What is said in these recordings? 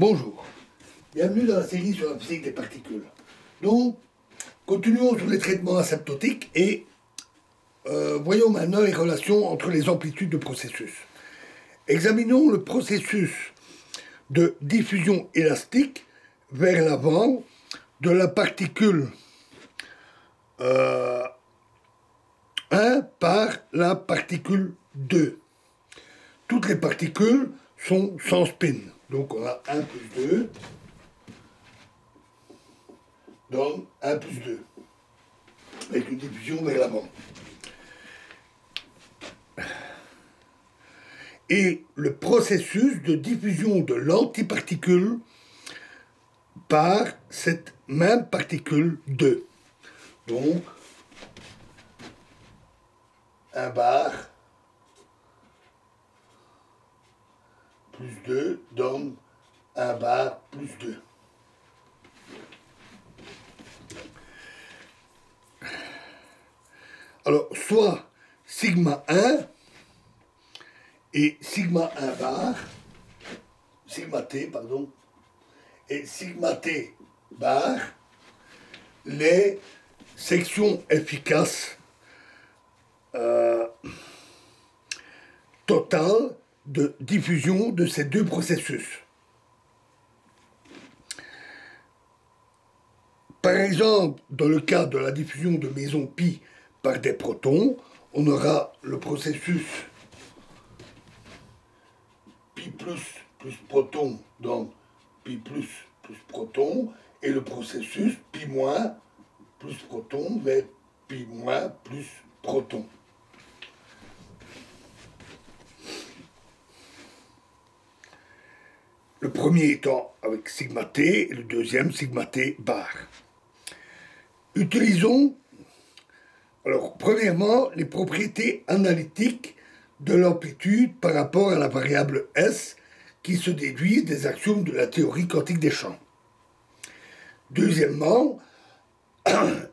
Bonjour, bienvenue dans la série sur la physique des particules. Donc, continuons sur les traitements asymptotiques et voyons maintenant les relations entre les amplitudes de processus. Examinons le processus de diffusion élastique vers l'avant de la particule 1 par la particule 2. Toutes les particules sont sans spin. Donc on a 1 plus 2 donne 1 plus 2 avec une diffusion vers l'avant. Et le processus de diffusion de l'antiparticule par cette même particule 2. Donc 1 bar plus 2 donne 1 bar plus 2. Alors, soit sigma 1 et sigma 1 bar, sigma t, pardon, et sigma t bar, les sections efficaces totales de diffusion de ces deux processus. Par exemple, dans le cas de la diffusion de méson pi par des protons, on aura le processus pi plus proton, donc pi plus proton, et le processus pi moins plus proton vers pi moins plus proton. Le premier étant avec sigma t et le deuxième sigma t bar. Utilisons, alors premièrement, les propriétés analytiques de l'amplitude par rapport à la variable S qui se déduisent des axiomes de la théorie quantique des champs. Deuxièmement,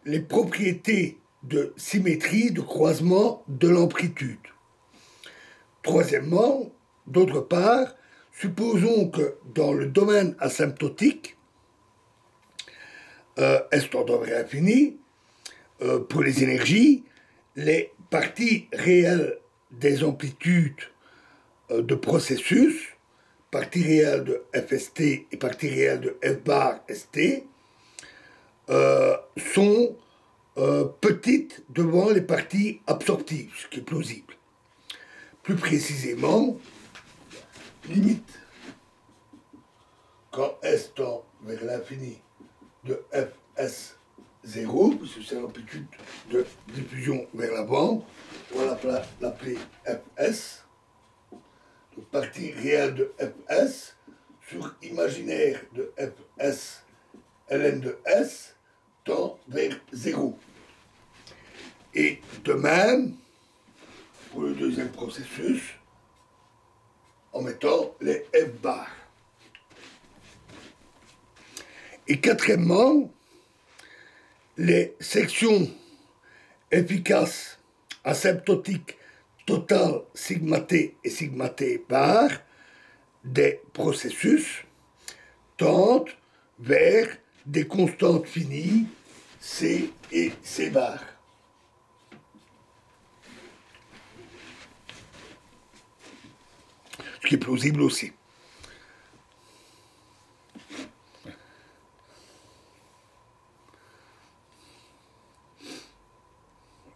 les propriétés de symétrie de croisement de l'amplitude. Troisièmement, d'autre part, supposons que dans le domaine asymptotique, S tendant vers l'infini, pour les énergies, les parties réelles des amplitudes de processus, partie réelle de fst et partie réelle de f bar st, sont petites devant les parties absorptives, ce qui est plausible. Plus précisément, limite quand S tend vers l'infini de fs0, puisque c'est l'amplitude de diffusion vers l'avant, on va l'appeler fs, donc partie réelle de fs sur imaginaire de fs ln de s tend vers 0. Et de même, pour le deuxième processus, en mettant les f bar. Et quatrièmement, les sections efficaces asymptotiques totales sigma t et sigma t bar des processus tendent vers des constantes finies C et C bar. Ce qui est plausible aussi.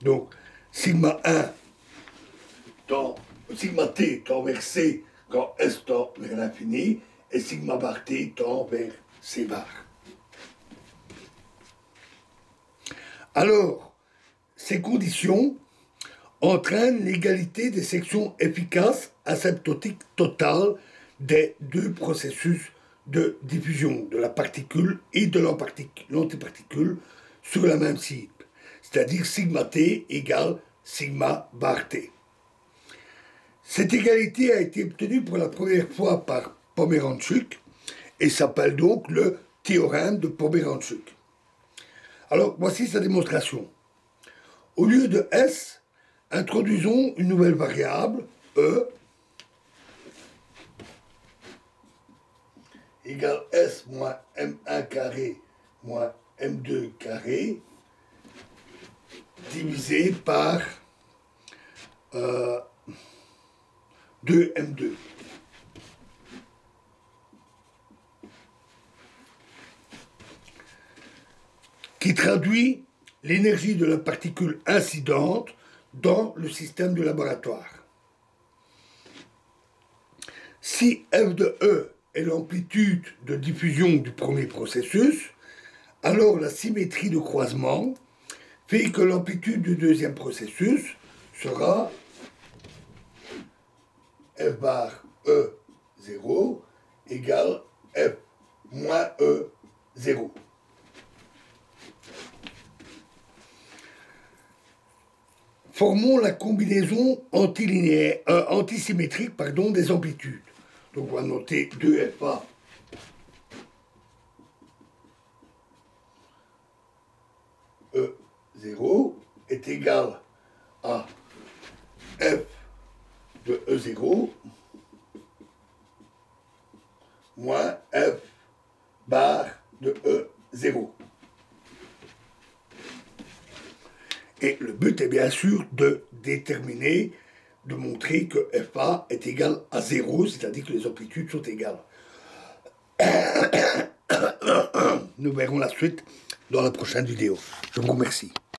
Donc, sigma 1 sigma t tend vers C quand S tend vers l'infini, et sigma bar t tend vers C bar. Alors, ces conditions entraînent l'égalité des sections efficaces asymptotiques totales des deux processus de diffusion de la particule et de l'antiparticule sur la même cible, c'est-à-dire sigma t égale sigma bar t. Cette égalité a été obtenue pour la première fois par Pomeranchuk et s'appelle donc le théorème de Pomeranchuk. Alors, voici sa démonstration. Au lieu de S, introduisons une nouvelle variable, E, égale S moins M1 carré moins M2 carré divisé par 2M2. Qui traduit l'énergie de la particule incidente dans le système du laboratoire. Si F de E est l'amplitude de diffusion du premier processus, alors la symétrie de croisement fait que l'amplitude du deuxième processus sera F bar E0 égale F moins E0. Formons la combinaison antisymétrique des amplitudes. Donc on va noter 2FA E0 est égal à F de E0 moins F bar de E0. Et le but est bien sûr de déterminer, de montrer que FA est égal à 0, c'est-à-dire que les amplitudes sont égales. Nous verrons la suite dans la prochaine vidéo. Je vous remercie.